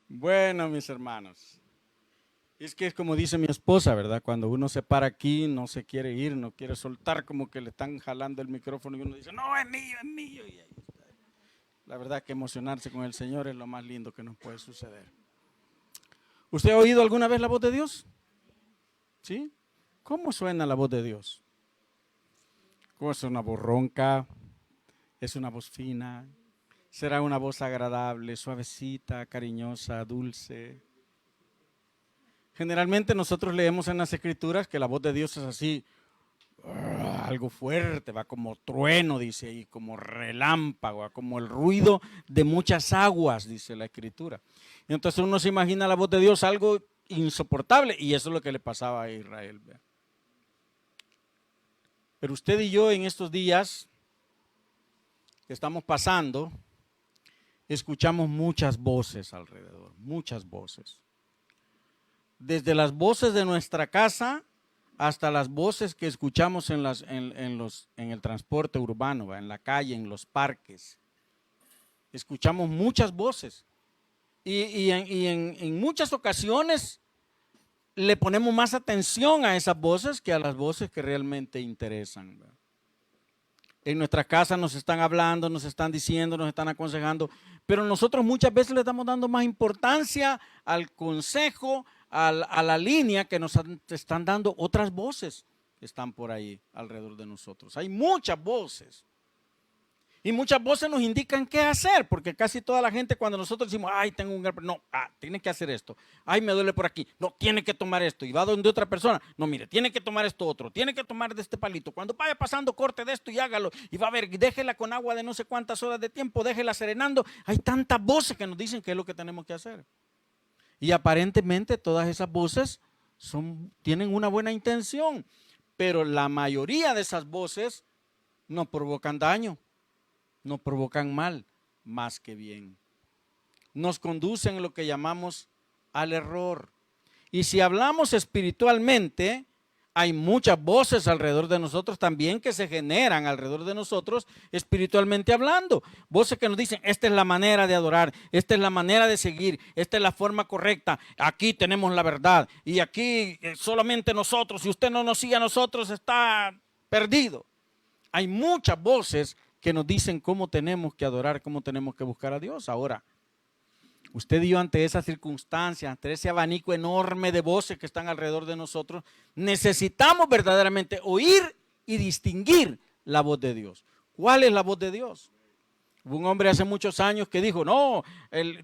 Bueno, mis hermanos, es que es como dice mi esposa, ¿verdad? Cuando uno se para aquí, no se quiere ir, no quiere soltar, como que le están jalando el micrófono y uno dice, no, es mío, es mío. Y ahí está. La verdad que emocionarse con el Señor es lo más lindo que nos puede suceder. ¿Usted ha oído alguna vez la voz de Dios? ¿Sí? ¿Cómo suena la voz de Dios? ¿Cómo es una voz ronca? ¿Es una voz fina? ¿Será una voz agradable, suavecita, cariñosa, dulce? Generalmente nosotros leemos en las escrituras que la voz de Dios es así, algo fuerte, va como trueno, dice ahí, como relámpago, como el ruido de muchas aguas, dice la escritura. Y entonces uno se imagina la voz de Dios algo insoportable, y eso es lo que le pasaba a Israel. ¿Ve? Pero usted y yo en estos días que estamos pasando, escuchamos muchas voces alrededor, muchas voces. Desde las voces de nuestra casa hasta las voces que escuchamos en el transporte urbano, en la calle, en los parques. Escuchamos muchas voces y en muchas ocasiones le ponemos más atención a esas voces que a las voces que realmente interesan. ¿Verdad? En nuestra casa nos están hablando, nos están diciendo, nos están aconsejando, pero nosotros muchas veces le estamos dando más importancia al consejo, a la línea que nos están dando otras voces que están por ahí alrededor de nosotros. Hay muchas voces. Y muchas voces nos indican qué hacer, porque casi toda la gente cuando nosotros decimos, ay, tengo un golpe, no, tiene que hacer esto, ay, me duele por aquí, no, tiene que tomar esto, y va donde otra persona, no, mire, tiene que tomar esto otro, tiene que tomar de este palito, cuando vaya pasando, corte de esto y hágalo, y va a ver, déjela con agua de no sé cuántas horas de tiempo, déjela serenando, hay tantas voces que nos dicen qué es lo que tenemos que hacer. Y aparentemente todas esas voces tienen una buena intención, pero la mayoría de esas voces nos provocan daño. No provocan mal más que bien. Nos conducen a lo que llamamos al error. Y si hablamos espiritualmente, hay muchas voces alrededor de nosotros también que se generan alrededor de nosotros espiritualmente hablando. Voces que nos dicen, esta es la manera de adorar, esta es la manera de seguir, esta es la forma correcta, aquí tenemos la verdad y aquí solamente nosotros, si usted no nos sigue a nosotros está perdido. Hay muchas voces que nos dicen cómo tenemos que adorar, cómo tenemos que buscar a Dios. Ahora, usted y yo ante esas circunstancias, ante ese abanico enorme de voces que están alrededor de nosotros, necesitamos verdaderamente oír y distinguir la voz de Dios. ¿Cuál es la voz de Dios? Hubo un hombre hace muchos años que dijo, no,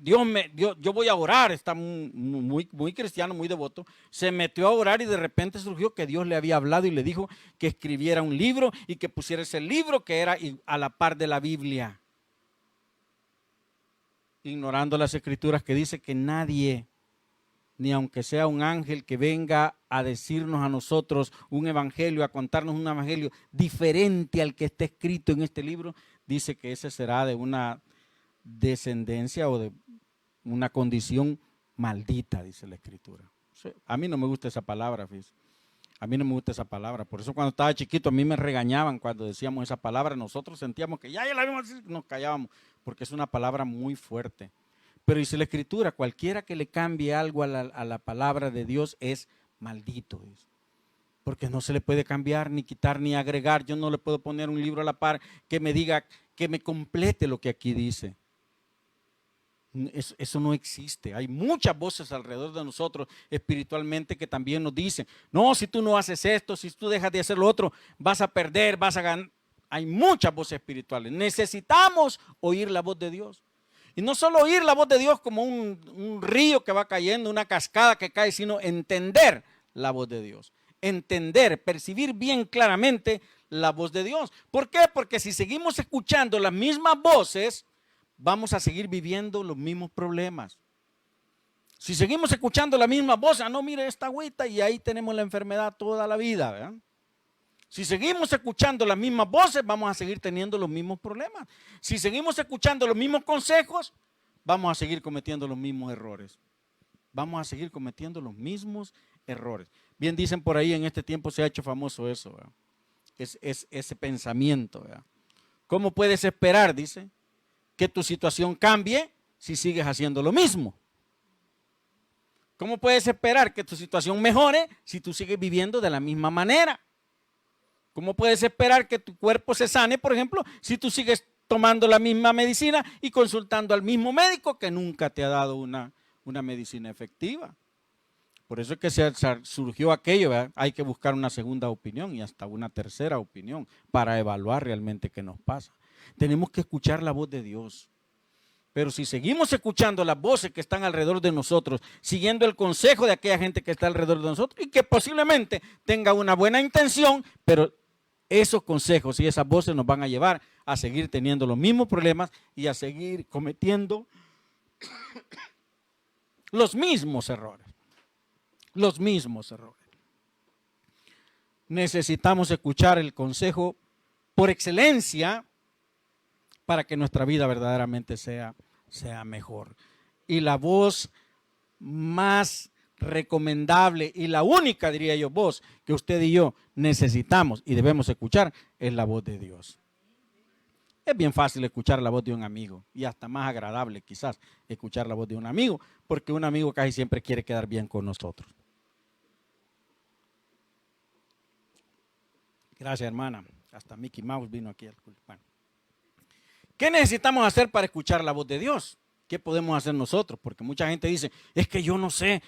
yo voy a orar, está muy cristiano, muy devoto, se metió a orar y de repente surgió que Dios le había hablado y le dijo que escribiera un libro y que pusiera ese libro que era a la par de la Biblia. Ignorando las escrituras que dice que nadie, ni aunque sea un ángel que venga a decirnos a nosotros un evangelio, a contarnos un evangelio diferente al que está escrito en este libro, dice que ese será de una descendencia o de una condición maldita, dice la escritura. A mí no me gusta esa palabra, fíjese. A mí no me gusta esa palabra. Por eso cuando estaba chiquito a mí me regañaban cuando decíamos esa palabra. Nosotros sentíamos que ya la vimos decir, nos callábamos, porque es una palabra muy fuerte. Pero dice la escritura, cualquiera que le cambie algo a la palabra de Dios es maldito. Dice. Porque no se le puede cambiar, ni quitar, ni agregar. Yo no le puedo poner un libro a la par que me diga, que me complete lo que aquí dice. Eso no existe. Hay muchas voces alrededor de nosotros espiritualmente que también nos dicen, no, si tú no haces esto, si tú dejas de hacer lo otro, vas a perder, vas a ganar. Hay muchas voces espirituales. Necesitamos oír la voz de Dios. Y no solo oír la voz de Dios como un río que va cayendo, una cascada que cae, sino entender la voz de Dios. Entender, percibir bien claramente la voz de Dios. ¿Por qué? Porque si seguimos escuchando las mismas voces, vamos a seguir viviendo los mismos problemas. Si seguimos escuchando la misma voz, no, mire esta agüita y ahí tenemos la enfermedad toda la vida, ¿verdad? Si seguimos escuchando las mismas voces, vamos a seguir teniendo los mismos problemas. Si seguimos escuchando los mismos consejos, vamos a seguir cometiendo los mismos errores. Vamos a seguir cometiendo los mismos errores. Bien dicen por ahí, en este tiempo se ha hecho famoso eso, ¿verdad? Es ese pensamiento, ¿verdad? ¿Cómo puedes esperar, dice, que tu situación cambie si sigues haciendo lo mismo? ¿Cómo puedes esperar que tu situación mejore si tú sigues viviendo de la misma manera? ¿Cómo puedes esperar que tu cuerpo se sane, por ejemplo, si tú sigues tomando la misma medicina y consultando al mismo médico que nunca te ha dado una medicina efectiva? Por eso es que surgió aquello, ¿verdad? Hay que buscar una segunda opinión y hasta una tercera opinión para evaluar realmente qué nos pasa. Tenemos que escuchar la voz de Dios. Pero si seguimos escuchando las voces que están alrededor de nosotros, siguiendo el consejo de aquella gente que está alrededor de nosotros y que posiblemente tenga una buena intención, pero esos consejos y esas voces nos van a llevar a seguir teniendo los mismos problemas y a seguir cometiendo los mismos errores. Los mismos errores. Necesitamos escuchar el consejo por excelencia para que nuestra vida verdaderamente sea mejor. Y la voz más recomendable y la única, diría yo, voz que usted y yo necesitamos y debemos escuchar es la voz de Dios. Es bien fácil escuchar la voz de un amigo y hasta más agradable quizás escuchar la voz de un amigo, porque un amigo casi siempre quiere quedar bien con nosotros. Gracias, hermana. Hasta Mickey Mouse vino aquí al culto. Bueno. ¿Qué necesitamos hacer para escuchar la voz de Dios? ¿Qué podemos hacer nosotros? Porque mucha gente dice, es que yo no sé,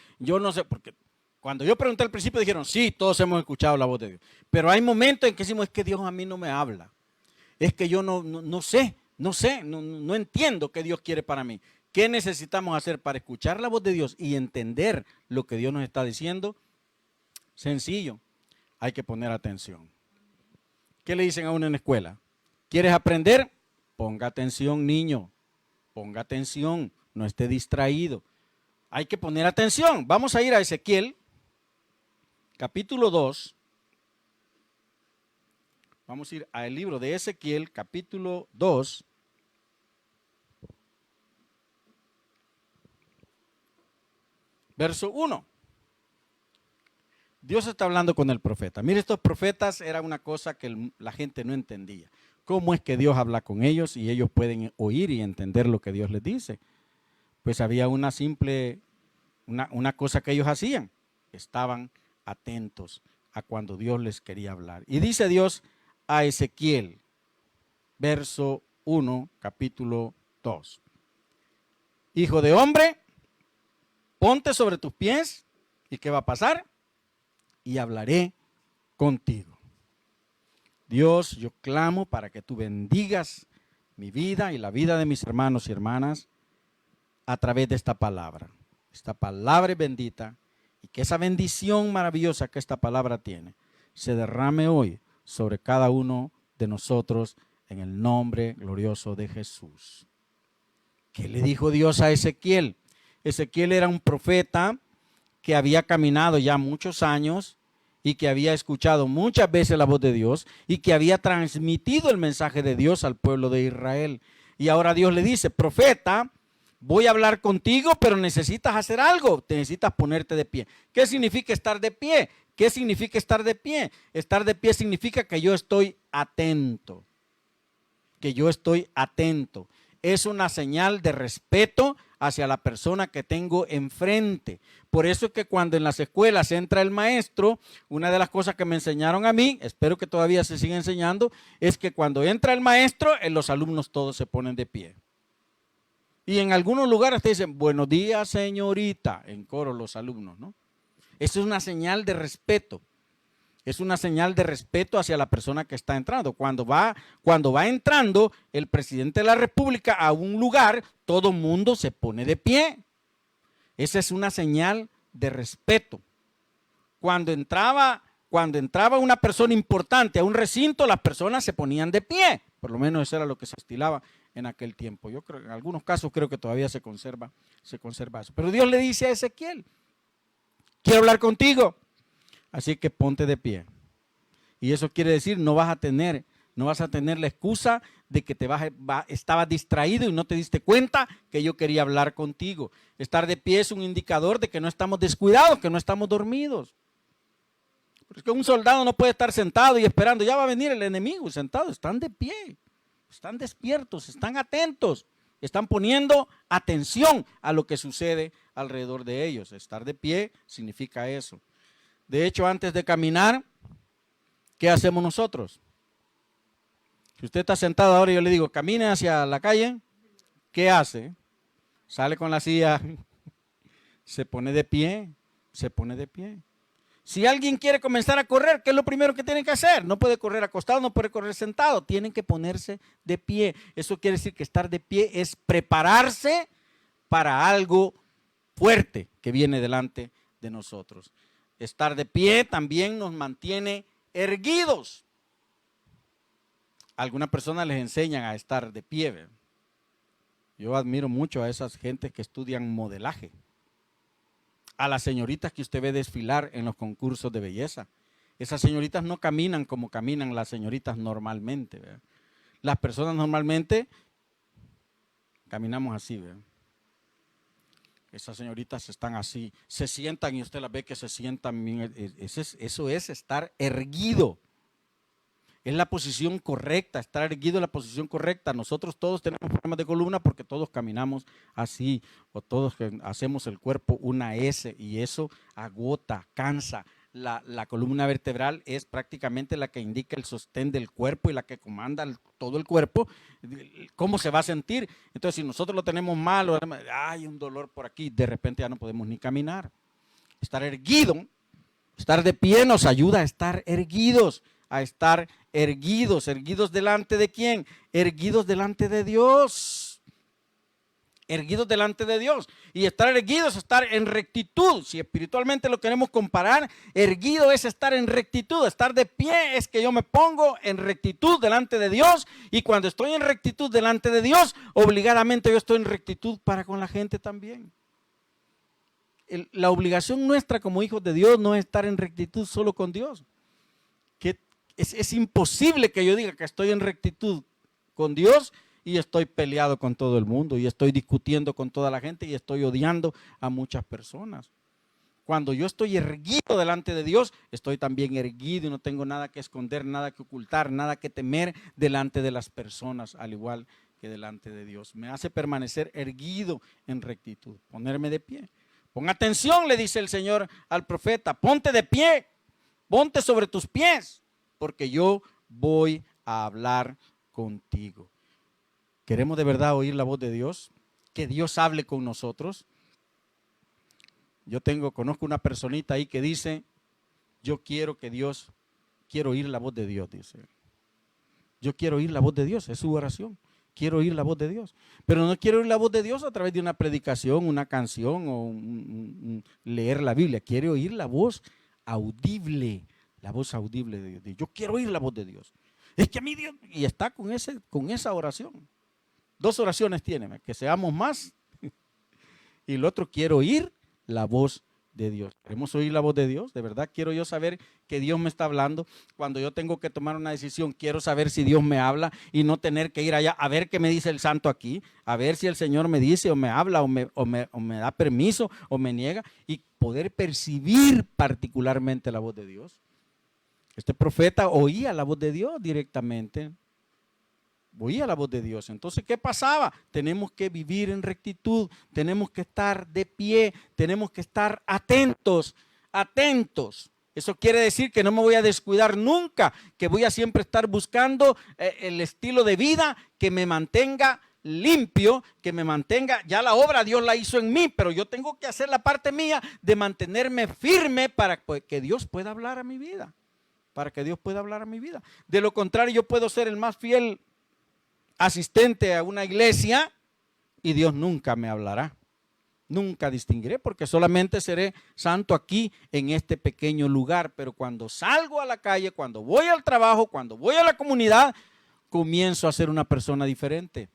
porque cuando yo pregunté al principio dijeron, sí, todos hemos escuchado la voz de Dios. Pero hay momentos en que decimos, es que Dios a mí no me habla. Es que yo no sé, no entiendo qué Dios quiere para mí. ¿Qué necesitamos hacer para escuchar la voz de Dios y entender lo que Dios nos está diciendo? Sencillo, hay que poner atención. ¿Qué le dicen a uno en la escuela? ¿Quieres aprender? Ponga atención, niño. Ponga atención, no esté distraído. Hay que poner atención. Vamos a ir a Ezequiel, capítulo 2. Vamos a ir al libro de Ezequiel, capítulo 2. Verso 1. Dios está hablando con el profeta. Mire, estos profetas era una cosa que la gente no entendía. ¿Cómo es que Dios habla con ellos y ellos pueden oír y entender lo que Dios les dice? Pues había una cosa que ellos hacían. Estaban atentos a cuando Dios les quería hablar. Y dice Dios a Ezequiel, verso 1, capítulo 2. Hijo de hombre, ponte sobre tus pies. ¿Y qué va a pasar? Y hablaré contigo. Dios, yo clamo para que tú bendigas mi vida y la vida de mis hermanos y hermanas a través de esta palabra. Esta palabra es bendita y que esa bendición maravillosa que esta palabra tiene se derrame hoy sobre cada uno de nosotros en el nombre glorioso de Jesús. ¿Qué le dijo Dios a Ezequiel? Ezequiel era un profeta que había caminado ya muchos años y que había escuchado muchas veces la voz de Dios y que había transmitido el mensaje de Dios al pueblo de Israel. Y ahora Dios le dice, profeta, voy a hablar contigo, pero necesitas hacer algo, necesitas ponerte de pie. ¿Qué significa estar de pie? ¿Qué significa estar de pie? Estar de pie significa que yo estoy atento, que yo estoy atento. Es una señal de respeto hacia la persona que tengo enfrente. Por eso es que cuando en las escuelas entra el maestro, una de las cosas que me enseñaron a mí, espero que todavía se siga enseñando, es que cuando entra el maestro, los alumnos todos se ponen de pie. Y en algunos lugares te dicen, buenos días, señorita, en coro los alumnos, ¿no? Eso es una señal de respeto. Es una señal de respeto hacia la persona que está entrando. Cuando va entrando el presidente de la República a un lugar, todo el mundo se pone de pie. Esa es una señal de respeto. Cuando entraba una persona importante a un recinto, las personas se ponían de pie. Por lo menos eso era lo que se estilaba en aquel tiempo. Yo creo, en algunos casos creo que todavía se conserva eso. Pero Dios le dice a Ezequiel, quiero hablar contigo. Así que ponte de pie. Y eso quiere decir, no vas a tener la excusa de que estabas distraído y no te diste cuenta que yo quería hablar contigo. Estar de pie es un indicador de que no estamos descuidados, que no estamos dormidos. Porque un soldado no puede estar sentado y esperando, ya va a venir el enemigo sentado. Están de pie, están despiertos, están atentos, están poniendo atención a lo que sucede alrededor de ellos. Estar de pie significa eso. De hecho, antes de caminar, ¿qué hacemos nosotros? Si usted está sentado ahora y yo le digo, camine hacia la calle, ¿qué hace? Sale con la silla, se pone de pie, se pone de pie. Si alguien quiere comenzar a correr, ¿qué es lo primero que tienen que hacer? No puede correr acostado, no puede correr sentado, tienen que ponerse de pie. Eso quiere decir que estar de pie es prepararse para algo fuerte que viene delante de nosotros. Estar de pie también nos mantiene erguidos. Algunas personas les enseñan a estar de pie, ¿verdad? Yo admiro mucho a esas gentes que estudian modelaje. A las señoritas que usted ve desfilar en los concursos de belleza. Esas señoritas no caminan como caminan las señoritas normalmente, ¿verdad? Las personas normalmente caminamos así, ¿verdad? Esas señoritas están así, se sientan y usted las ve que se sientan bien. Eso es estar erguido. Es la posición correcta, estar erguido es la posición correcta. Nosotros todos tenemos problemas de columna porque todos caminamos así, o todos hacemos el cuerpo una S, y eso agota, cansa. La columna vertebral es prácticamente la que indica el sostén del cuerpo y la que comanda todo el cuerpo, cómo se va a sentir. Entonces, si nosotros lo tenemos mal, o hay un dolor por aquí, de repente ya no podemos ni caminar. Estar erguido, estar de pie nos ayuda a estar erguidos. A estar erguidos. ¿Erguidos delante de quién? Erguidos delante de Dios. Erguidos delante de Dios. Y estar erguidos es estar en rectitud. Si espiritualmente lo queremos comparar, erguido es estar en rectitud. Estar de pie es que yo me pongo en rectitud delante de Dios. Y cuando estoy en rectitud delante de Dios, obligadamente yo estoy en rectitud para con la gente también. La obligación nuestra como hijos de Dios no es estar en rectitud solo con Dios. Es imposible que yo diga que estoy en rectitud con Dios y estoy peleado con todo el mundo y estoy discutiendo con toda la gente y estoy odiando a muchas personas. Cuando yo estoy erguido delante de Dios, estoy también erguido y no tengo nada que esconder, nada que ocultar, nada que temer delante de las personas, al igual que delante de Dios. Me hace permanecer erguido en rectitud, ponerme de pie. Pon atención, le dice el Señor al profeta, ponte de pie, ponte sobre tus pies, porque yo voy a hablar contigo. ¿Queremos de verdad oír la voz de Dios? Que Dios hable con nosotros. Conozco una personita ahí que dice, yo quiero oír la voz de Dios, dice. Yo quiero oír la voz de Dios, es su oración. Quiero oír la voz de Dios. Pero no quiero oír la voz de Dios a través de una predicación, una canción o leer la Biblia. Quiero oír la voz audible. La voz audible de Dios. Yo quiero oír la voz de Dios. Es que a mí Dios, y está con esa oración. 2 oraciones tiene, que seamos más. Y el otro, quiero oír la voz de Dios. ¿Queremos oír la voz de Dios? De verdad quiero yo saber que Dios me está hablando. Cuando yo tengo que tomar una decisión, quiero saber si Dios me habla y no tener que ir allá a ver qué me dice el santo aquí, a ver si el Señor me dice o me habla o me da permiso o me niega, y poder percibir particularmente la voz de Dios. Este profeta oía la voz de Dios directamente. Oía la voz de Dios. Entonces, ¿qué pasaba? Tenemos que vivir en rectitud, tenemos que estar de pie, tenemos que estar atentos, atentos. Eso quiere decir que no me voy a descuidar nunca, que voy a siempre estar buscando el estilo de vida que me mantenga limpio, que me mantenga, ya la obra Dios la hizo en mí, pero yo tengo que hacer la parte mía de mantenerme firme para que Dios pueda hablar a mi vida. Para que Dios pueda hablar a mi vida. De lo contrario, yo puedo ser el más fiel asistente a una iglesia y Dios nunca me hablará. Nunca distinguiré, porque solamente seré santo aquí en este pequeño lugar. Pero cuando salgo a la calle, cuando voy al trabajo, cuando voy a la comunidad, comienzo a ser una persona diferente.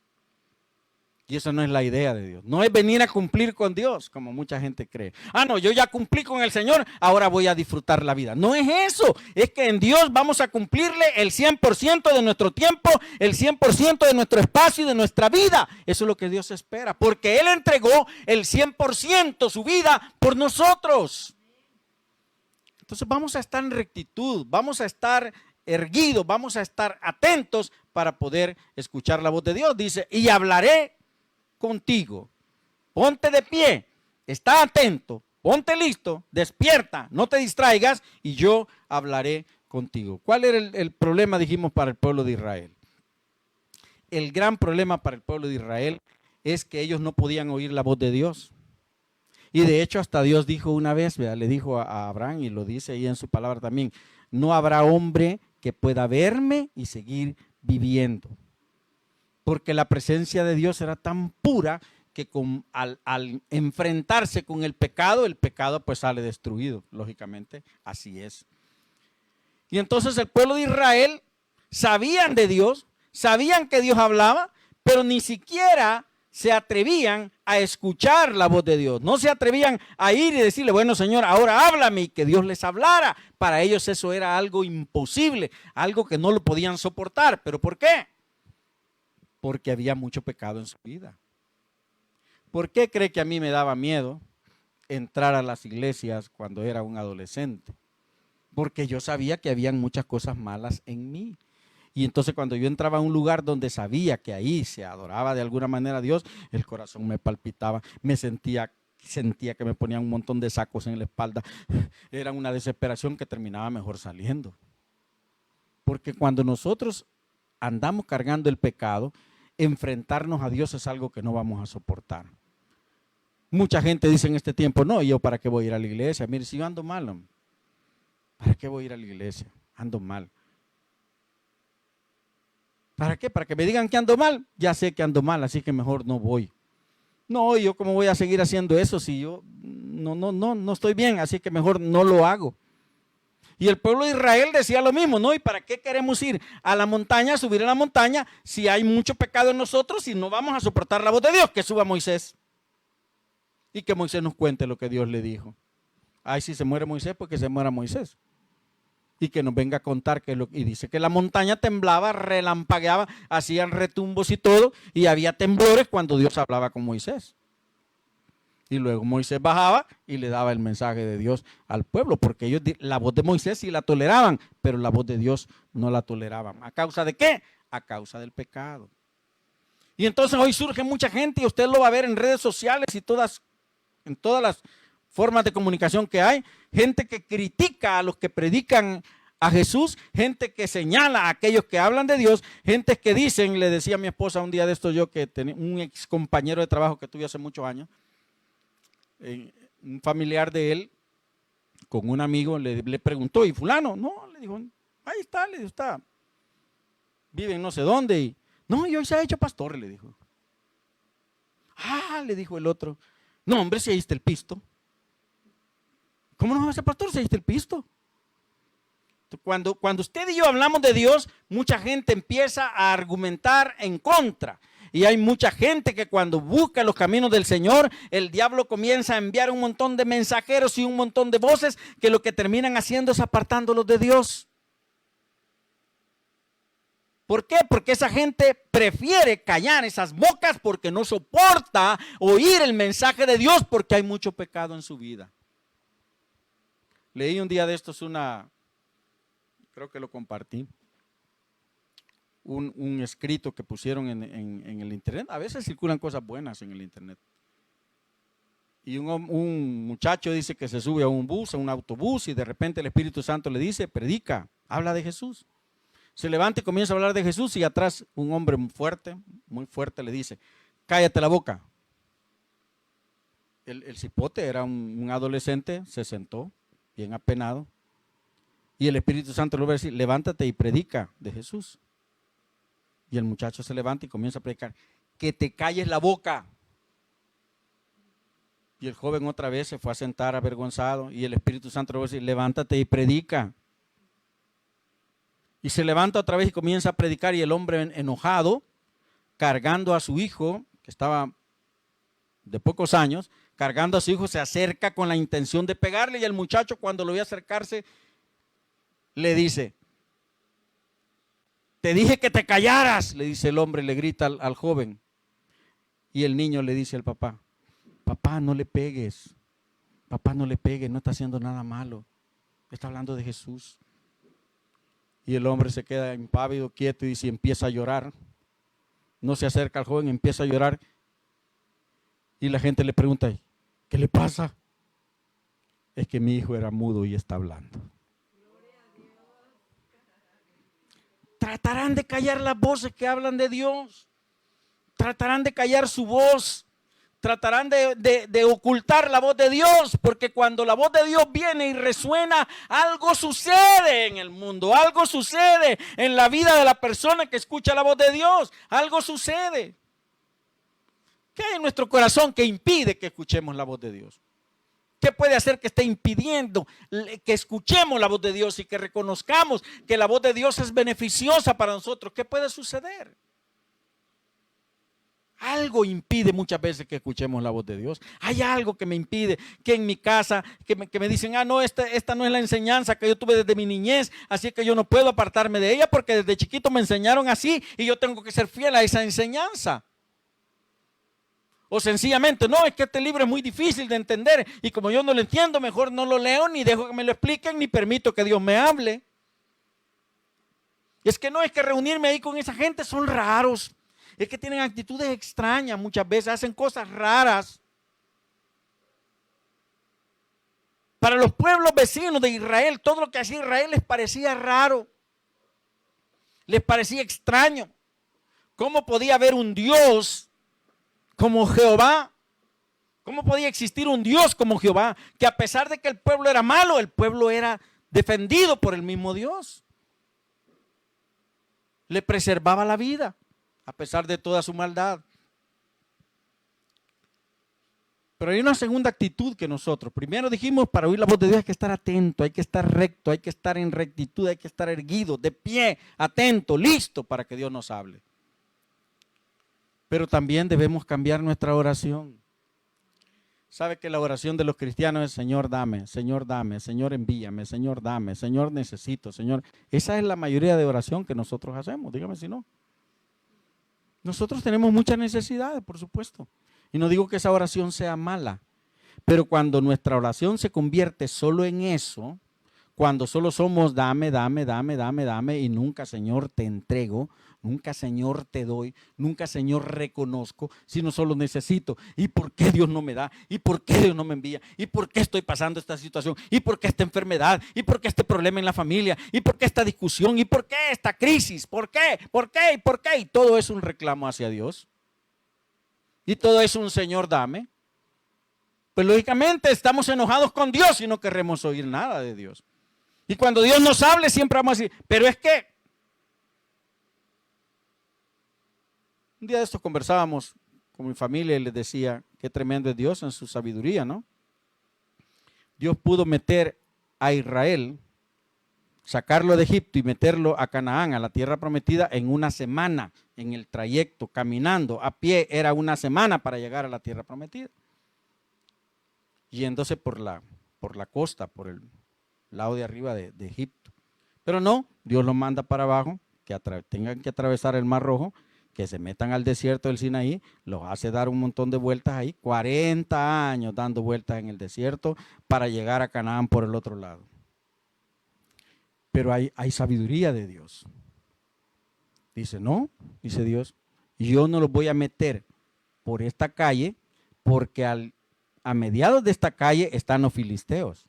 Y esa no es la idea de Dios. No es venir a cumplir con Dios, como mucha gente cree. Ah, no, yo ya cumplí con el Señor, ahora voy a disfrutar la vida. No es eso. Es que en Dios vamos a cumplirle el 100% de nuestro tiempo, el 100% de nuestro espacio y de nuestra vida. Eso es lo que Dios espera. Porque Él entregó el 100% su vida por nosotros. Entonces vamos a estar en rectitud, vamos a estar erguidos, vamos a estar atentos para poder escuchar la voz de Dios. Dice, y hablaré contigo. Ponte de pie. está atento, ponte listo, despierta, no te distraigas y yo hablaré contigo. ¿Cuál era el problema, dijimos, para el pueblo de Israel? El gran problema para el pueblo de Israel es que ellos no podían oír la voz de Dios. Y de hecho hasta Dios dijo una vez, ¿verdad? Le dijo a Abraham, y lo dice ahí en su palabra también, no habrá hombre que pueda verme y seguir viviendo. Porque la presencia de Dios era tan pura que al enfrentarse con el pecado pues sale destruido, lógicamente, así es. Y entonces el pueblo de Israel sabían de Dios, sabían que Dios hablaba, pero ni siquiera se atrevían a escuchar la voz de Dios. No se atrevían a ir y decirle, bueno, Señor, ahora háblame, y que Dios les hablara. Para ellos eso era algo imposible, algo que no lo podían soportar. ¿Pero por qué? Porque había mucho pecado en su vida. ¿Por qué cree que a mí me daba miedo entrar a las iglesias cuando era un adolescente? Porque yo sabía que habían muchas cosas malas en mí. Y entonces cuando yo entraba a un lugar donde sabía que ahí se adoraba de alguna manera a Dios, el corazón me palpitaba, me sentía que me ponían un montón de sacos en la espalda. Era una desesperación que terminaba mejor saliendo. Porque cuando nosotros andamos cargando el pecado, enfrentarnos a Dios es algo que no vamos a soportar. Mucha gente dice en este tiempo, no, ¿yo para qué voy a ir a la iglesia? Mire, si yo ando mal, ¿para qué voy a ir a la iglesia? Ando mal. ¿Para qué? Para que me digan que ando mal. Ya sé que ando mal, así que mejor no voy. No, yo cómo voy a seguir haciendo eso si yo no estoy bien, así que mejor no lo hago. Y el pueblo de Israel decía lo mismo, ¿no? ¿Y para qué queremos ir a la montaña, subir a la montaña, si hay mucho pecado en nosotros y no vamos a soportar la voz de Dios? Que suba Moisés. Y que Moisés nos cuente lo que Dios le dijo. Ay, si se muere Moisés, pues que se muera Moisés. Y que nos venga a contar y dice que la montaña temblaba, relampagueaba, hacían retumbos y todo, y había temblores cuando Dios hablaba con Moisés. Y luego Moisés bajaba y le daba el mensaje de Dios al pueblo, porque ellos la voz de Moisés sí la toleraban, pero la voz de Dios no la toleraban. ¿A causa de qué? A causa del pecado. Y entonces hoy surge mucha gente, y usted lo va a ver en redes sociales y en todas las formas de comunicación que hay, gente que critica a los que predican a Jesús, gente que señala a aquellos que hablan de Dios, gente que dicen, le decía a mi esposa un día de esto yo, que tenía un ex compañero de trabajo que tuve hace muchos años, un familiar de él, con un amigo, le preguntó, ¿y fulano? No, le dijo, ahí está, le dijo, está, vive en no sé dónde, y no, y hoy se ha hecho pastor, le dijo. Ah, le dijo el otro, no hombre, si ahí está el pisto. ¿Cómo no va a ser pastor si ahí está el pisto? Cuando usted y yo hablamos de Dios, mucha gente empieza a argumentar en contra. Y hay mucha gente que cuando busca los caminos del Señor, el diablo comienza a enviar un montón de mensajeros y un montón de voces que lo que terminan haciendo es apartándolos de Dios. ¿Por qué? Porque esa gente prefiere callar esas bocas porque no soporta oír el mensaje de Dios porque hay mucho pecado en su vida. Leí un día de estos creo que lo compartí, un escrito que pusieron en el internet. A veces circulan cosas buenas en el internet. Y un muchacho dice que se sube a un bus, a un autobús, y de repente el Espíritu Santo le dice, predica, habla de Jesús. Se levanta y comienza a hablar de Jesús, y atrás un hombre muy fuerte le dice, cállate la boca. El cipote era un adolescente, se sentó, bien apenado, y el Espíritu Santo le va a decir, levántate y predica de Jesús. Y el muchacho se levanta y comienza a predicar, que te calles la boca. Y el joven otra vez se fue a sentar avergonzado, y el Espíritu Santo le va a decir, levántate y predica. Y se levanta otra vez y comienza a predicar, y el hombre enojado, cargando a su hijo, que estaba de pocos años, cargando a su hijo, se acerca con la intención de pegarle, y el muchacho cuando lo ve acercarse, le dice, te dije que te callaras, le dice el hombre, le grita al joven. Y el niño le dice al papá, papá, no le pegues, papá, no le pegues, no está haciendo nada malo, está hablando de Jesús. Y el hombre se queda impávido, quieto, y dice, empieza a llorar. No se acerca al joven, empieza a llorar. Y la gente le pregunta, ¿Qué le pasa? Es que mi hijo era mudo y está hablando. Tratarán de callar las voces que hablan de Dios. Tratarán de callar su voz. Tratarán de ocultar la voz de Dios, porque cuando la voz de Dios viene y resuena, algo sucede en el mundo, algo sucede en la vida de la persona que escucha la voz de Dios, algo sucede. ¿Qué hay en nuestro corazón que impide que escuchemos la voz de Dios? ¿Qué puede hacer que esté impidiendo que escuchemos la voz de Dios y que reconozcamos que la voz de Dios es beneficiosa para nosotros? ¿Qué puede suceder? Algo impide muchas veces que escuchemos la voz de Dios. Hay algo que me impide que en mi casa, que me dicen, no, esta no es la enseñanza que yo tuve desde mi niñez, así que yo no puedo apartarme de ella porque desde chiquito me enseñaron así y yo tengo que ser fiel a esa enseñanza. O sencillamente, no, es que este libro es muy difícil de entender y como yo no lo entiendo, mejor no lo leo, ni dejo que me lo expliquen, ni permito que Dios me hable. Y es que no, es que reunirme ahí con esa gente son raros. Es que tienen actitudes extrañas, muchas veces hacen cosas raras. Para los pueblos vecinos de Israel, todo lo que hacía Israel les parecía raro, les parecía extraño. ¿Cómo podía haber un Dios como Jehová? ¿Cómo podía existir un Dios como Jehová? Que a pesar de que el pueblo era malo, el pueblo era defendido por el mismo Dios. Le preservaba la vida a pesar de toda su maldad. Pero hay una segunda actitud que nosotros, primero dijimos, para oír la voz de Dios hay que estar atento, hay que estar recto, hay que estar en rectitud, hay que estar erguido, de pie, atento, listo para que Dios nos hable. Pero también debemos cambiar nuestra oración. ¿Sabe que la oración de los cristianos es Señor dame, Señor envíame, Señor dame, Señor necesito, Señor? Esa es la mayoría de oración que nosotros hacemos, dígame si no. Nosotros tenemos muchas necesidades, por supuesto. Y no digo que esa oración sea mala, pero cuando nuestra oración se convierte solo en eso, cuando solo somos dame y nunca Señor te entrego, nunca Señor te doy, nunca Señor reconozco, sino solo necesito. ¿Y por qué Dios no me da? ¿Y por qué Dios no me envía? ¿Y por qué estoy pasando esta situación? ¿Y por qué esta enfermedad? ¿Y por qué este problema en la familia? ¿Y por qué esta discusión? ¿Y por qué esta crisis? ¿Por qué? ¿Por qué? ¿Y por qué? Y todo es un reclamo hacia Dios. Y todo es un Señor dame. Pues lógicamente estamos enojados con Dios y no queremos oír nada de Dios. Y cuando Dios nos hable siempre vamos a decir, pero es que un día de estos conversábamos con mi familia y les decía, qué tremendo es Dios en su sabiduría, ¿no? Dios pudo meter a Israel, sacarlo de Egipto y meterlo a Canaán, a la tierra prometida, en una semana, en el trayecto, caminando, a pie, era una semana para llegar a la tierra prometida. Yéndose por la costa, por el lado de arriba de Egipto. Pero no, Dios los manda para abajo, que tengan que atravesar el Mar Rojo, que se metan al desierto del Sinaí, los hace dar un montón de vueltas ahí, 40 años dando vueltas en el desierto para llegar a Canaán por el otro lado. Pero hay sabiduría de Dios. Dice, no, dice Dios, yo no los voy a meter por esta calle porque a mediados de esta calle están los filisteos.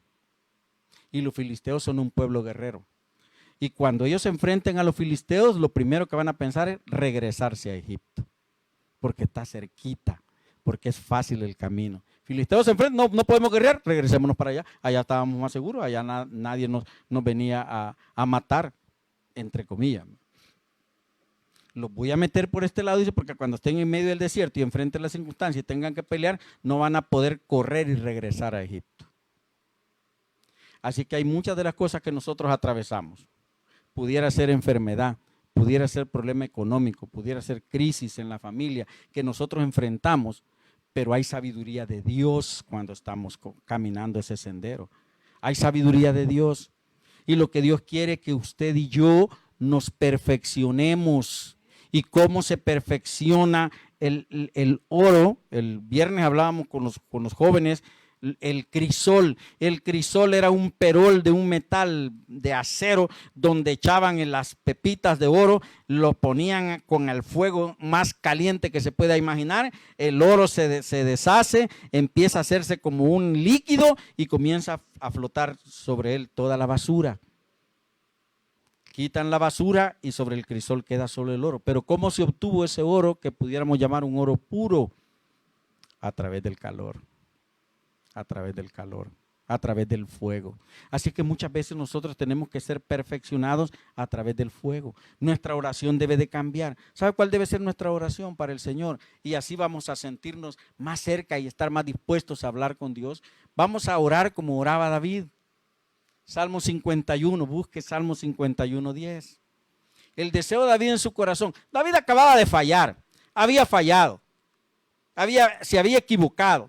Y los filisteos son un pueblo guerrero. Y cuando ellos se enfrenten a los filisteos, lo primero que van a pensar es regresarse a Egipto. Porque está cerquita, porque es fácil el camino. Filisteos se enfrentan, no podemos guerrear, regresémonos para allá. Allá estábamos más seguros, allá nadie nos venía a matar, entre comillas. Los voy a meter por este lado, dice, porque cuando estén en medio del desierto y enfrenten las circunstancias y tengan que pelear, no van a poder correr y regresar a Egipto. Así que hay muchas de las cosas que nosotros atravesamos. Pudiera ser enfermedad, pudiera ser problema económico, pudiera ser crisis en la familia que nosotros enfrentamos, pero hay sabiduría de Dios cuando estamos caminando ese sendero. Hay sabiduría de Dios. Y lo que Dios quiere es que usted y yo nos perfeccionemos. ¿Y cómo se perfecciona el oro? El viernes hablábamos con los jóvenes el crisol. El crisol era un perol de un metal de acero donde echaban en las pepitas de oro, lo ponían con el fuego más caliente que se pueda imaginar, el oro se deshace, empieza a hacerse como un líquido y comienza a flotar sobre él toda la basura. Quitan la basura y sobre el crisol queda solo el oro. Pero ¿cómo se obtuvo ese oro que pudiéramos llamar un oro puro? A través del calor. A través del calor, a través del fuego. Así que muchas veces nosotros tenemos que ser perfeccionados a través del fuego. Nuestra oración debe de cambiar. ¿Sabe cuál debe ser nuestra oración para el Señor? Y así vamos a sentirnos más cerca y estar más dispuestos a hablar con Dios. Vamos a orar como oraba David. Salmo 51, busque Salmo 51, 10. El deseo de David en su corazón. David acababa de fallar, había fallado, se había equivocado.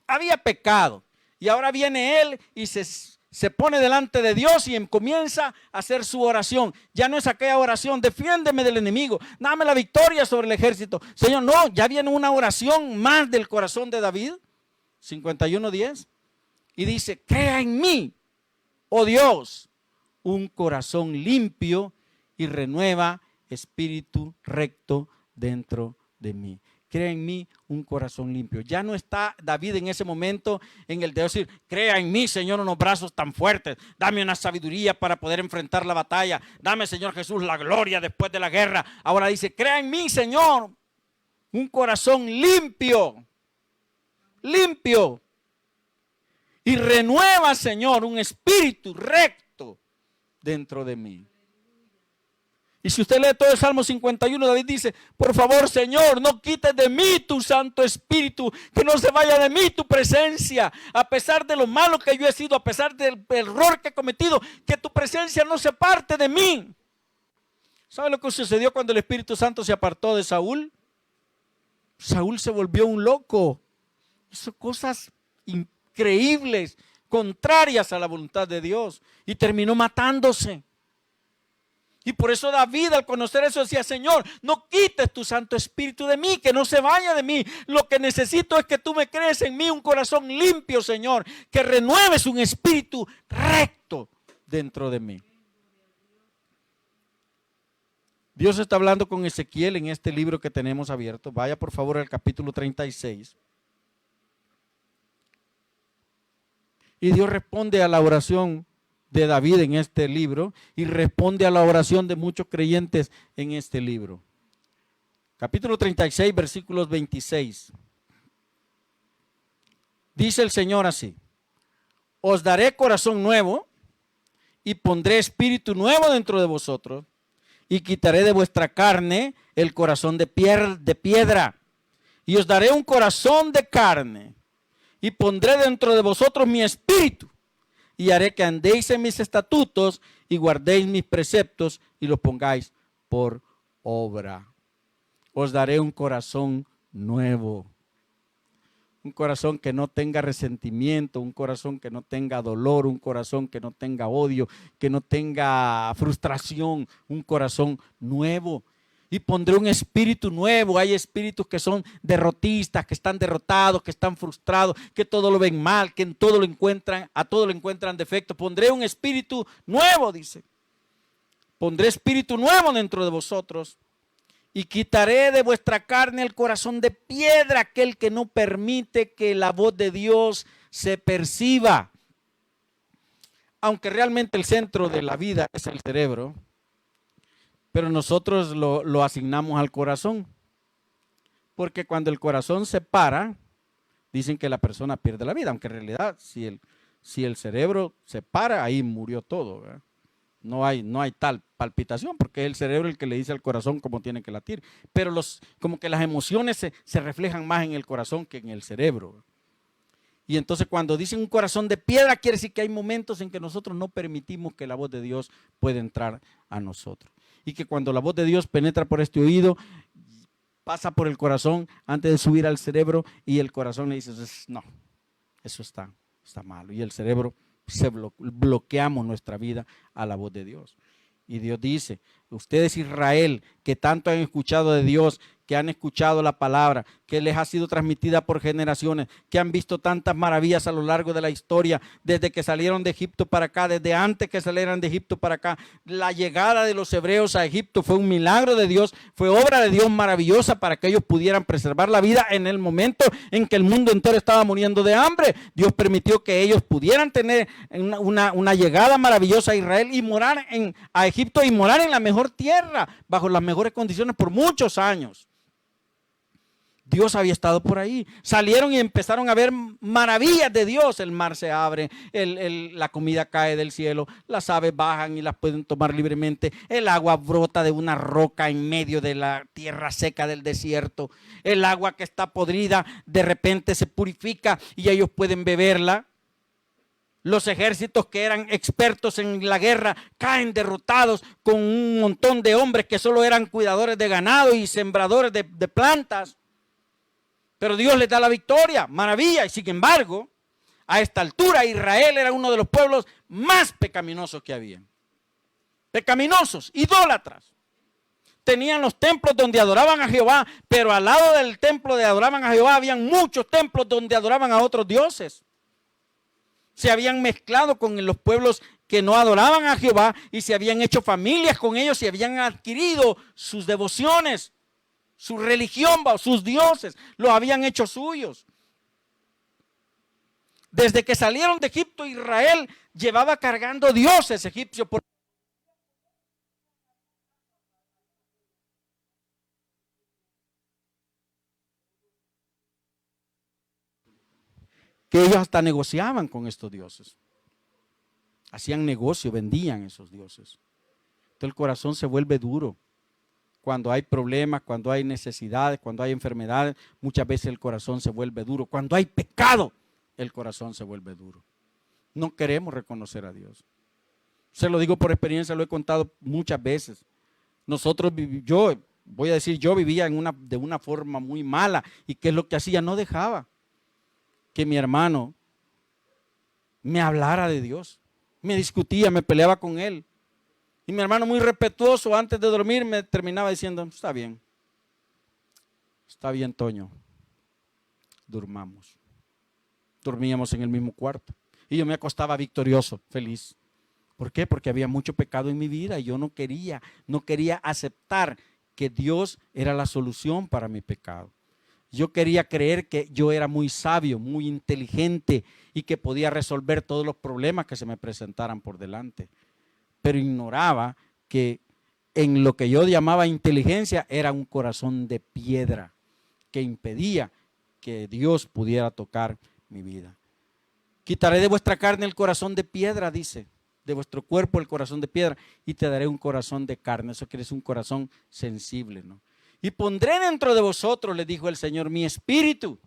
Había pecado y ahora viene él y se pone delante de Dios y comienza a hacer su oración. Ya no es aquella oración, defiéndeme del enemigo, dame la victoria sobre el ejército. Señor, no, ya viene una oración más del corazón de David, 51:10, y dice, crea en mí, oh Dios, un corazón limpio y renueva espíritu recto dentro de mí. Crea en mí un corazón limpio. Ya no está David en ese momento en el de decir, crea en mí, Señor, unos brazos tan fuertes. Dame una sabiduría para poder enfrentar la batalla. Dame, Señor Jesús, la gloria después de la guerra. Ahora dice, crea en mí, Señor, un corazón limpio. Limpio. Y renueva, Señor, un espíritu recto dentro de mí. Y si usted lee todo el Salmo 51, David dice, por favor, Señor, no quites de mí tu Santo Espíritu, que no se vaya de mí tu presencia, a pesar de lo malo que yo he sido, a pesar del error que he cometido, que tu presencia no se aparte de mí. ¿Sabe lo que sucedió cuando el Espíritu Santo se apartó de Saúl? Saúl se volvió un loco, hizo cosas increíbles, contrarias a la voluntad de Dios y terminó matándose. Y por eso David, al conocer eso, decía, Señor, no quites tu Santo Espíritu de mí, que no se vaya de mí. Lo que necesito es que tú me crees en mí un corazón limpio, Señor, que renueves un espíritu recto dentro de mí. Dios está hablando con Ezequiel en este libro que tenemos abierto. Vaya por favor al capítulo 36. Y Dios responde a la oración de David en este libro y responde a la oración de muchos creyentes en este libro. Capítulo 36, versículos 26. Dice el Señor así, os daré corazón nuevo y pondré espíritu nuevo dentro de vosotros y quitaré de vuestra carne el corazón de piedra y os daré un corazón de carne y pondré dentro de vosotros mi espíritu y haré que andéis en mis estatutos y guardéis mis preceptos y los pongáis por obra. Os daré un corazón nuevo. Un corazón que no tenga resentimiento, un corazón que no tenga dolor, un corazón que no tenga odio, que no tenga frustración, un corazón nuevo. Y pondré un espíritu nuevo. Hay espíritus que son derrotistas, que están derrotados, que están frustrados, que todo lo ven mal, que en todo lo encuentran, a todo lo encuentran defecto. Pondré un espíritu nuevo, dice. Pondré espíritu nuevo dentro de vosotros y quitaré de vuestra carne el corazón de piedra, aquel que no permite que la voz de Dios se perciba. Aunque realmente el centro de la vida es el cerebro, pero nosotros lo asignamos al corazón. Porque cuando el corazón se para, dicen que la persona pierde la vida, aunque en realidad si el cerebro se para, ahí murió todo, ¿verdad? No hay tal palpitación, porque es el cerebro el que le dice al corazón cómo tiene que latir. Pero como que las emociones se reflejan más en el corazón que en el cerebro. Y entonces cuando dicen un corazón de piedra, quiere decir que hay momentos en que nosotros no permitimos que la voz de Dios pueda entrar a nosotros. Y que cuando la voz de Dios penetra por este oído, pasa por el corazón antes de subir al cerebro y el corazón le dice, no, eso está malo. Y el cerebro bloqueamos nuestra vida a la voz de Dios. Y Dios dice, ustedes Israel, que tanto han escuchado de Dios, que han escuchado la palabra, que les ha sido transmitida por generaciones, que han visto tantas maravillas a lo largo de la historia, desde que salieron de Egipto para acá, desde antes que salieran de Egipto para acá. La llegada de los hebreos a Egipto fue un milagro de Dios, fue obra de Dios maravillosa para que ellos pudieran preservar la vida en el momento en que el mundo entero estaba muriendo de hambre. Dios permitió que ellos pudieran tener una llegada maravillosa a Israel y morar a Egipto y morar en la mejor tierra, bajo las mejores condiciones por muchos años. Dios había estado por ahí. Salieron y empezaron a ver maravillas de Dios. El mar se abre, la comida cae del cielo, las aves bajan y las pueden tomar libremente. El agua brota de una roca en medio de la tierra seca del desierto. El agua que está podrida de repente se purifica y ellos pueden beberla. Los ejércitos que eran expertos en la guerra caen derrotados con un montón de hombres que solo eran cuidadores de ganado y sembradores de plantas. Pero Dios les da la victoria, maravilla. Y sin embargo, a esta altura Israel era uno de los pueblos más pecaminosos que había. Pecaminosos, idólatras. Tenían los templos donde adoraban a Jehová, pero al lado del templo donde adoraban a Jehová habían muchos templos donde adoraban a otros dioses. Se habían mezclado con los pueblos que no adoraban a Jehová y se habían hecho familias con ellos y habían adquirido sus devociones. Su religión, sus dioses, los habían hecho suyos. Desde que salieron de Egipto, Israel llevaba cargando dioses egipcios. Que ellos hasta negociaban con estos dioses. Hacían negocio, vendían esos dioses. Entonces el corazón se vuelve duro. Cuando hay problemas, cuando hay necesidades, cuando hay enfermedades, muchas veces el corazón se vuelve duro. Cuando hay pecado, el corazón se vuelve duro. No queremos reconocer a Dios. Se lo digo por experiencia, lo he contado muchas veces. Yo vivía de una forma muy mala. ¿Y qué es lo que hacía? No dejaba que mi hermano me hablara de Dios. Me discutía, me peleaba con él. Y mi hermano, muy respetuoso, antes de dormir me terminaba diciendo: está bien, Toño, durmamos. Dormíamos en el mismo cuarto y yo me acostaba victorioso, feliz. ¿Por qué? Porque había mucho pecado en mi vida y yo no quería aceptar que Dios era la solución para mi pecado. Yo quería creer que yo era muy sabio, muy inteligente y que podía resolver todos los problemas que se me presentaran por delante. Pero ignoraba que en lo que yo llamaba inteligencia era un corazón de piedra que impedía que Dios pudiera tocar mi vida. Quitaré de vuestra carne el corazón de piedra, dice, de vuestro cuerpo el corazón de piedra, y te daré un corazón de carne. Eso quiere decir un corazón sensible, ¿no? Y pondré dentro de vosotros, le dijo el Señor, mi espíritu.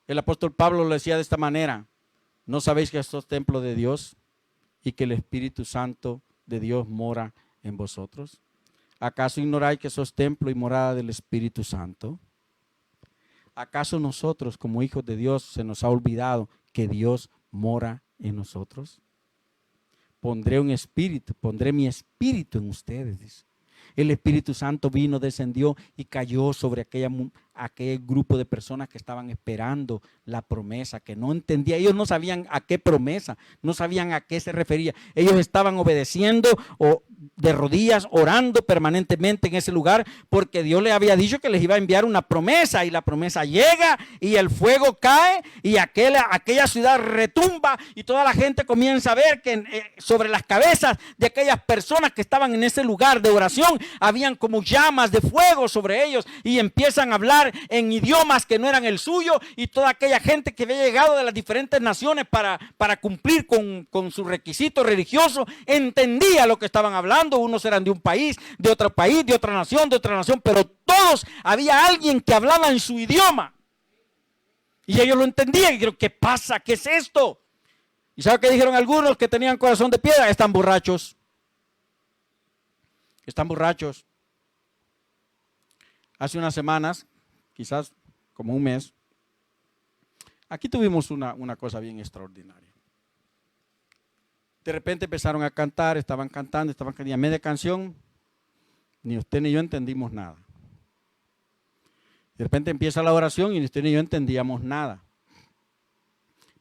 El apóstol Pablo lo decía de esta manera: ¿no sabéis que estos templos de Dios y que el Espíritu Santo de Dios mora en vosotros? ¿Acaso ignoráis que sos templo y morada del Espíritu Santo? ¿Acaso nosotros como hijos de Dios se nos ha olvidado que Dios mora en nosotros? Pondré mi espíritu en ustedes, dice. El Espíritu Santo vino, descendió y cayó sobre aquel grupo de personas que estaban esperando la promesa, que no entendía. Ellos no sabían a qué promesa, no sabían a qué se refería. Ellos estaban obedeciendo o de rodillas, orando permanentemente en ese lugar, porque Dios les había dicho que les iba a enviar una promesa, y la promesa llega y el fuego cae y aquella ciudad retumba y toda la gente comienza a ver que sobre las cabezas de aquellas personas que estaban en ese lugar de oración habían como llamas de fuego sobre ellos, y empiezan a hablar en idiomas que no eran el suyo, y toda aquella gente que había llegado de las diferentes naciones para cumplir con su requisito religioso entendía lo que estaban hablando. Unos eran de un país, de otro país, de otra nación, pero todos había alguien que hablaba en su idioma y ellos lo entendían. Y dijeron: ¿qué pasa? ¿Qué es esto? ¿Y sabe qué dijeron algunos que tenían corazón de piedra? Están borrachos. Están borrachos. Hace unas semanas, quizás como un mes, aquí tuvimos una cosa bien extraordinaria. De repente empezaron a cantar, estaban cantando, y a media canción, ni usted ni yo entendimos nada. De repente empieza la oración y ni usted ni yo entendíamos nada.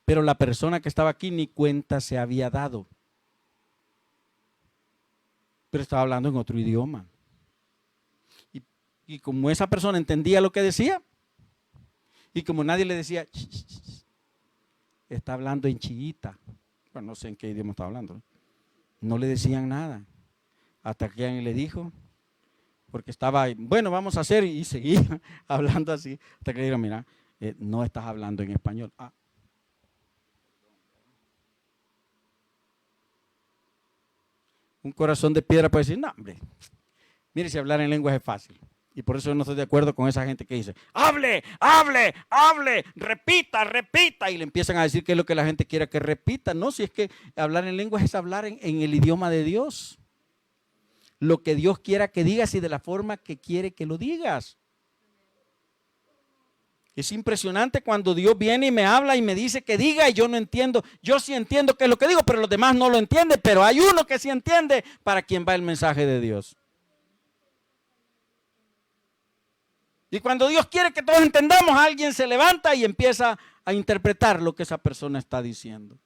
Pero la persona que estaba aquí ni cuenta se había dado. Pero estaba hablando en otro idioma. Y como esa persona entendía lo que decía, y como nadie le decía, ch, ch, ch, está hablando en chiita. Bueno, no sé en qué idioma está hablando. No le decían nada. Hasta que alguien le dijo, porque estaba, bueno, vamos a hacer, y seguía hablando así. Hasta que le dijeron, mira, no estás hablando en español. Ah. Un corazón de piedra puede decir, no, hombre, mire, si hablar en lenguas es fácil. Y por eso yo no estoy de acuerdo con esa gente que dice, hable, hable, hable, repita, repita. Y le empiezan a decir qué es lo que la gente quiere que repita. No, si es que hablar en lenguas es hablar en el idioma de Dios. Lo que Dios quiera que digas y de la forma que quiere que lo digas. Es impresionante cuando Dios viene y me habla y me dice que diga y yo no entiendo. Yo sí entiendo qué es lo que digo, pero los demás no lo entienden. Pero hay uno que sí entiende para quien va el mensaje de Dios. Y cuando Dios quiere que todos entendamos, alguien se levanta y empieza a interpretar lo que esa persona está diciendo.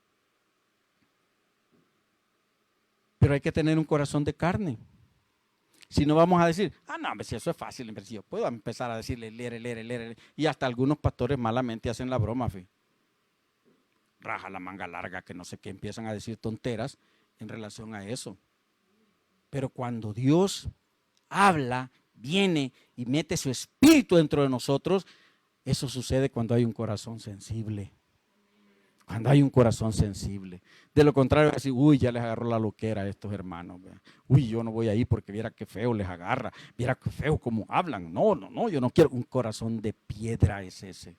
Pero hay que tener un corazón de carne. Si no vamos a decir, no, si eso es fácil, si yo puedo empezar a decirle, leer. Y hasta algunos pastores malamente hacen la broma, fe. Raja la manga larga, que no sé qué, empiezan a decir tonteras en relación a eso. Pero cuando Dios habla, viene y mete su espíritu dentro de nosotros, eso sucede cuando hay un corazón sensible. Cuando hay un corazón sensible. De lo contrario, decir, uy, ya les agarró la loquera a estos hermanos. Uy, yo no voy ahí porque viera qué feo les agarra. Viera qué feo cómo hablan. No, yo no quiero. Un corazón de piedra es ese.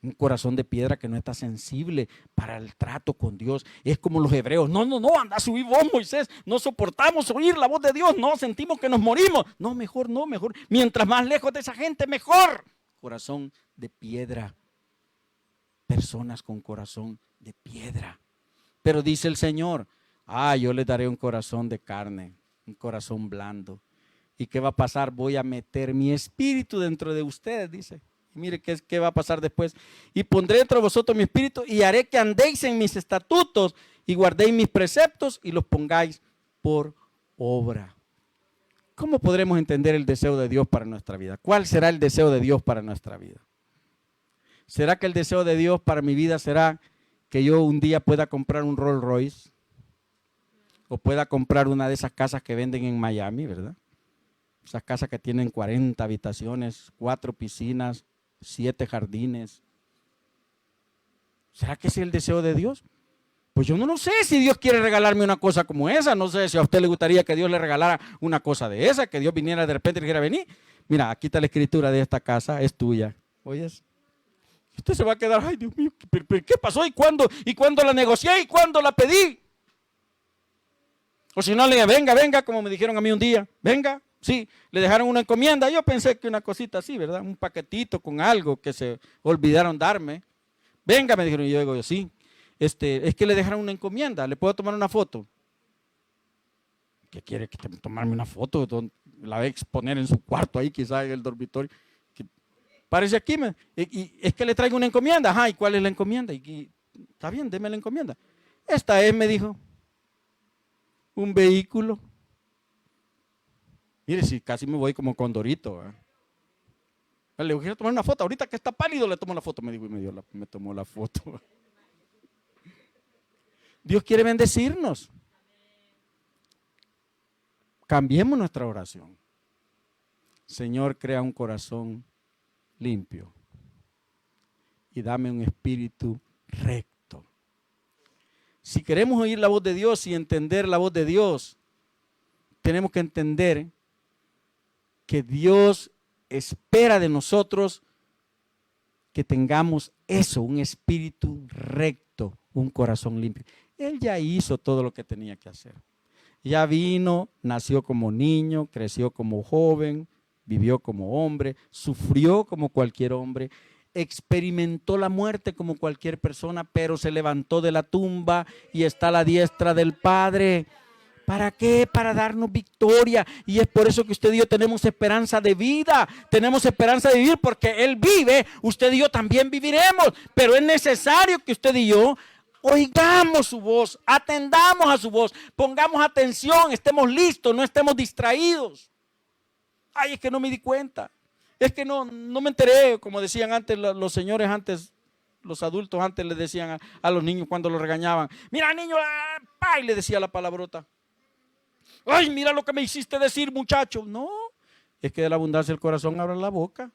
Un corazón de piedra que no está sensible para el trato con Dios. Es como los hebreos. No, anda a subir vos, Moisés. No soportamos oír la voz de Dios. No, sentimos que nos morimos. No, mejor. Mientras más lejos de esa gente, mejor. Corazón de piedra. Personas con corazón de piedra. Pero dice el Señor, yo les daré un corazón de carne, un corazón blando. ¿Y qué va a pasar? Voy a meter mi espíritu dentro de ustedes, dice. Y mire qué va a pasar después. Y pondré dentro de vosotros mi espíritu y haré que andéis en mis estatutos y guardéis mis preceptos y los pongáis por obra. ¿Cómo podremos entender el deseo de Dios para nuestra vida? ¿Cuál será el deseo de Dios para nuestra vida? ¿Será que el deseo de Dios para mi vida será que yo un día pueda comprar un Rolls Royce? O pueda comprar una de esas casas que venden en Miami, ¿verdad? Esas casas que tienen 40 habitaciones, 4 piscinas, 7 jardines. ¿Será que ese es el deseo de Dios? Pues yo no lo sé si Dios quiere regalarme una cosa como esa. No sé si a usted le gustaría que Dios le regalara una cosa de esa, que Dios viniera de repente y dijera, vení, mira, aquí está la escritura de esta casa, es tuya. ¿Oyes? Usted se va a quedar, ay Dios mío, ¿pero qué pasó? ¿Y cuándo la negocié? ¿Y cuándo la pedí? O si no, le diga, venga, como me dijeron a mí un día, venga, sí, le dejaron una encomienda. Yo pensé que una cosita así, ¿verdad? Un paquetito con algo que se olvidaron darme. Venga, me dijeron, y yo digo, sí, es que le dejaron una encomienda, ¿le puedo tomar una foto? ¿Qué quiere que tomarme una foto? La voy a exponer en su cuarto ahí, quizás en el dormitorio. Parece aquí, y es que le traigo una encomienda. ¿Y cuál es la encomienda? Está bien, deme la encomienda. Esta es, me dijo, un vehículo. Mire, si casi me voy como condorito. Le voy a tomar una foto. Ahorita que está pálido le tomo la foto. Me dijo y me tomó la foto. Dios quiere bendecirnos. Cambiemos nuestra oración. Señor, crea un corazón limpio y dame un espíritu recto. Si queremos oír la voz de Dios y entender la voz de Dios, tenemos que entender que Dios espera de nosotros que tengamos eso, un espíritu recto, un corazón limpio. Él ya hizo todo lo que tenía que hacer. Ya vino, nació como niño, creció como joven, vivió como hombre, sufrió como cualquier hombre. experimentó la muerte como cualquier persona, pero se levantó de la tumba y está a la diestra del Padre. ¿Para qué? Para darnos victoria. Y es por eso que usted y yo tenemos esperanza de vida. Tenemos esperanza de vivir porque Él vive. Usted y yo también viviremos. Pero es necesario que usted y yo oigamos su voz, atendamos a su voz, pongamos atención, estemos listos, no estemos distraídos. Ay, es que no me di cuenta. Es que no me enteré, como decían antes los señores antes, los adultos antes les decían a los niños cuando los regañaban. Mira, niño, pa, y le decía la palabrota. Ay, mira lo que me hiciste decir, muchacho. No, es que de la abundancia del corazón abre la boca.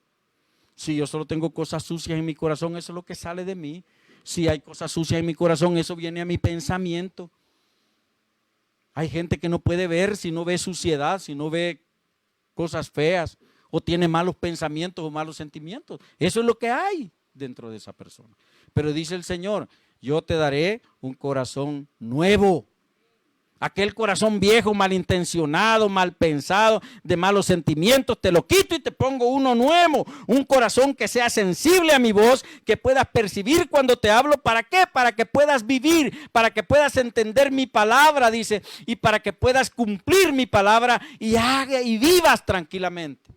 Si yo solo tengo cosas sucias en mi corazón, eso es lo que sale de mí. Si hay cosas sucias en mi corazón, eso viene a mi pensamiento. Hay gente que no puede ver si no ve suciedad, si no ve cosas feas, o tiene malos pensamientos o malos sentimientos. Eso es lo que hay dentro de esa persona. Pero dice el Señor, yo te daré un corazón nuevo. Aquel corazón viejo, malintencionado, mal pensado, de malos sentimientos, te lo quito y te pongo uno nuevo. Un corazón que sea sensible a mi voz, que puedas percibir cuando te hablo. ¿Para qué? Para que puedas vivir, para que puedas entender mi palabra, dice, y para que puedas cumplir mi palabra y vivas tranquilamente.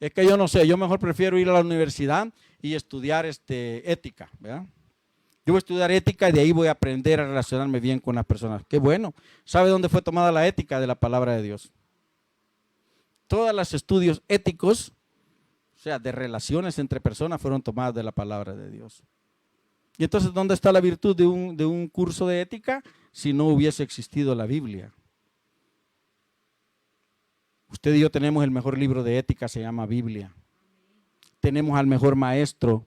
Es que yo no sé, yo mejor prefiero ir a la universidad y estudiar ética, ¿verdad? Yo voy a estudiar ética y de ahí voy a aprender a relacionarme bien con las personas. Qué bueno. ¿Sabe dónde fue tomada la ética? De la palabra de Dios. Todos los estudios éticos, o sea, de relaciones entre personas, fueron tomadas de la palabra de Dios. Y entonces, ¿dónde está la virtud de un curso de ética si no hubiese existido la Biblia? Usted y yo tenemos el mejor libro de ética, se llama Biblia. Tenemos al mejor maestro,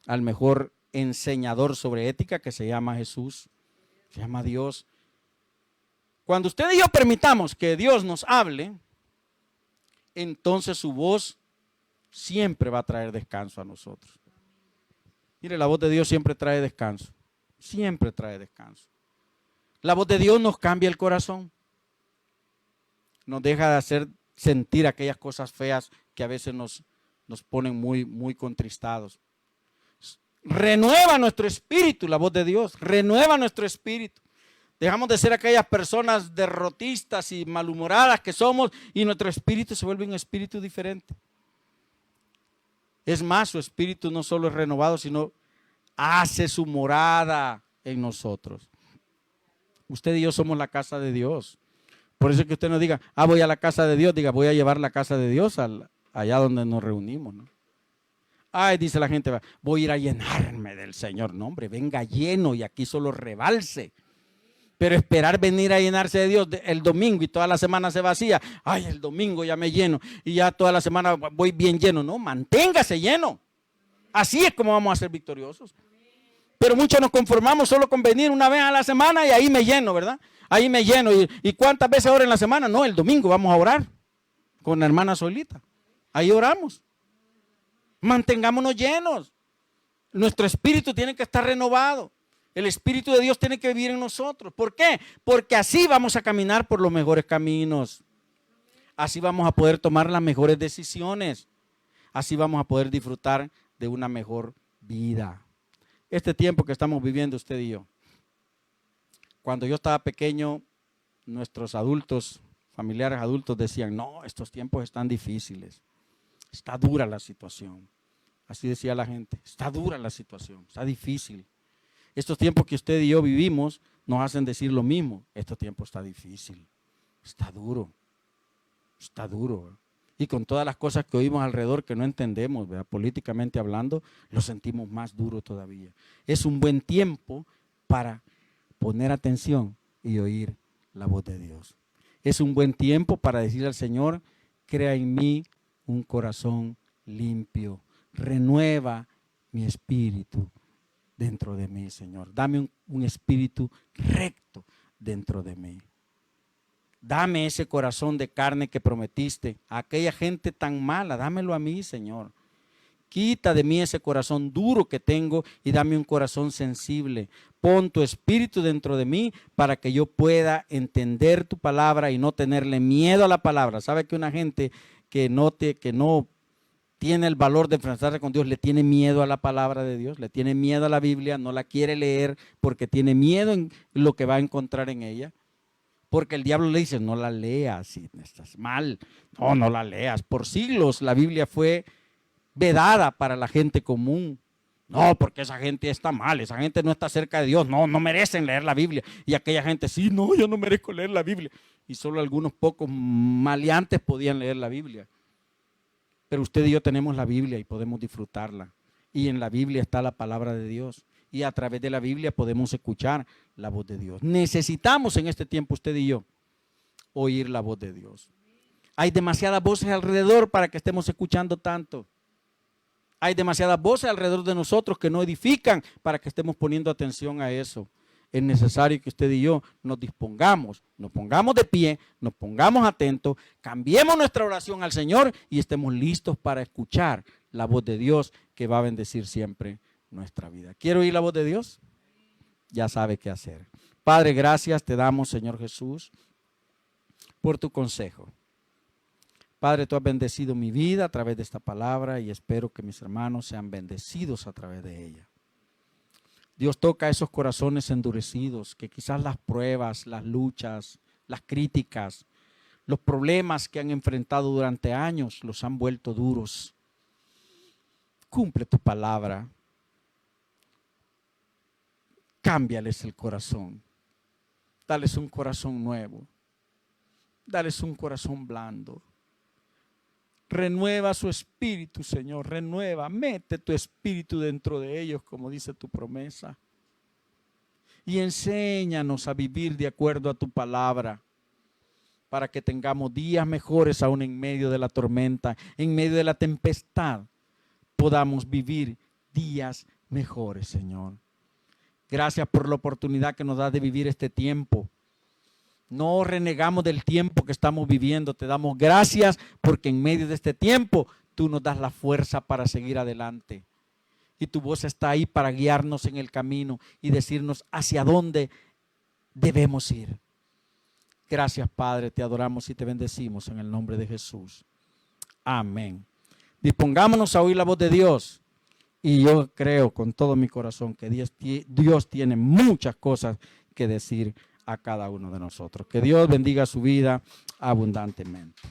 al mejor enseñador sobre ética, que se llama Jesús, se llama Dios. Cuando usted y yo permitamos que Dios nos hable, entonces su voz siempre va a traer descanso a nosotros. Mire, la voz de Dios siempre trae descanso, siempre trae descanso. La voz de Dios nos cambia el corazón, nos deja de hacer sentir aquellas cosas feas que a veces nos ponen muy contristados. Renueva nuestro espíritu, la voz de Dios, renueva nuestro espíritu. Dejamos de ser aquellas personas derrotistas y malhumoradas que somos y nuestro espíritu se vuelve un espíritu diferente. Es más, su espíritu no solo es renovado, sino hace su morada en nosotros. Usted y yo somos la casa de Dios. Por eso es que usted no diga, voy a la casa de Dios, diga, voy a llevar la casa de Dios allá donde nos reunimos, ¿no? Ay, dice la gente, voy a ir a llenarme del Señor. No, hombre, venga lleno y aquí solo rebalse. Pero esperar venir a llenarse de Dios el domingo y toda la semana se vacía. Ay, el domingo ya me lleno y ya toda la semana voy bien lleno. No, manténgase lleno. Así es como vamos a ser victoriosos. Pero muchos nos conformamos solo con venir una vez a la semana y ahí me lleno, ¿verdad? Ahí me lleno. ¿Y cuántas veces oro en la semana? No, el domingo vamos a orar con la hermana Solita. Ahí oramos. Mantengámonos llenos. Nuestro espíritu tiene que estar renovado. El Espíritu de Dios tiene que vivir en nosotros. ¿Por qué? Porque así vamos a caminar por los mejores caminos. Así vamos a poder tomar las mejores decisiones. Así vamos a poder disfrutar de una mejor vida. Este tiempo que estamos viviendo usted y yo. Cuando yo estaba pequeño, nuestros adultos, familiares adultos decían, no, estos tiempos están difíciles. Está dura la situación. Así decía la gente, está dura la situación, está difícil. Estos tiempos que usted y yo vivimos nos hacen decir lo mismo. Este tiempo está difícil, está duro, está duro. Y con todas las cosas que oímos alrededor que no entendemos, ¿verdad? Políticamente hablando, lo sentimos más duro todavía. Es un buen tiempo para poner atención y oír la voz de Dios. Es un buen tiempo para decirle al Señor, crea en mí un corazón limpio, renueva mi espíritu dentro de mí, Señor. Dame un espíritu recto dentro de mí. Dame ese corazón de carne que prometiste a aquella gente tan mala, dámelo a mí, Señor. Quita de mí ese corazón duro que tengo y dame un corazón sensible. Pon tu espíritu dentro de mí para que yo pueda entender tu palabra y no tenerle miedo a la palabra. ¿Sabe que una gente que no tiene el valor de enfrentarse con Dios, le tiene miedo a la palabra de Dios, le tiene miedo a la Biblia, no la quiere leer porque tiene miedo en lo que va a encontrar en ella. Porque el diablo le dice, no la leas, si estás mal, no la leas. Por siglos la Biblia fue vedada para la gente común. No, porque esa gente está mal, esa gente no está cerca de Dios, no merecen leer la Biblia. Y aquella gente, sí, no, yo no merezco leer la Biblia. Y solo algunos pocos maleantes podían leer la Biblia. Pero usted y yo tenemos la Biblia y podemos disfrutarla. Y en la Biblia está la palabra de Dios. Y a través de la Biblia podemos escuchar la voz de Dios. Necesitamos en este tiempo, usted y yo, oír la voz de Dios. Hay demasiadas voces alrededor para que estemos escuchando tanto. Hay demasiadas voces alrededor de nosotros que no edifican para que estemos poniendo atención a eso. Es necesario que usted y yo nos dispongamos, nos pongamos de pie, nos pongamos atentos, cambiemos nuestra oración al Señor y estemos listos para escuchar la voz de Dios que va a bendecir siempre nuestra vida. ¿Quiere oír la voz de Dios? Ya sabe qué hacer. Padre, gracias te damos, Señor Jesús, por tu consejo. Padre, tú has bendecido mi vida a través de esta palabra y espero que mis hermanos sean bendecidos a través de ella. Dios, toca esos corazones endurecidos, que quizás las pruebas, las luchas, las críticas, los problemas que han enfrentado durante años los han vuelto duros. Cumple tu palabra. Cámbiales el corazón. Dales un corazón nuevo. Dales un corazón blando. Renueva su espíritu, Señor, renueva, mete tu espíritu dentro de ellos, como dice tu promesa. Y enséñanos a vivir de acuerdo a tu palabra, para que tengamos días mejores aún en medio de la tormenta, en medio de la tempestad, podamos vivir días mejores, Señor. Gracias por la oportunidad que nos das de vivir este tiempo. No renegamos del tiempo que estamos viviendo. Te damos gracias porque en medio de este tiempo tú nos das la fuerza para seguir adelante. Y tu voz está ahí para guiarnos en el camino y decirnos hacia dónde debemos ir. Gracias, Padre. Te adoramos y te bendecimos en el nombre de Jesús. Amén. Dispongámonos a oír la voz de Dios. Y yo creo con todo mi corazón que Dios tiene muchas cosas que decir a cada uno de nosotros. Que Dios bendiga su vida abundantemente.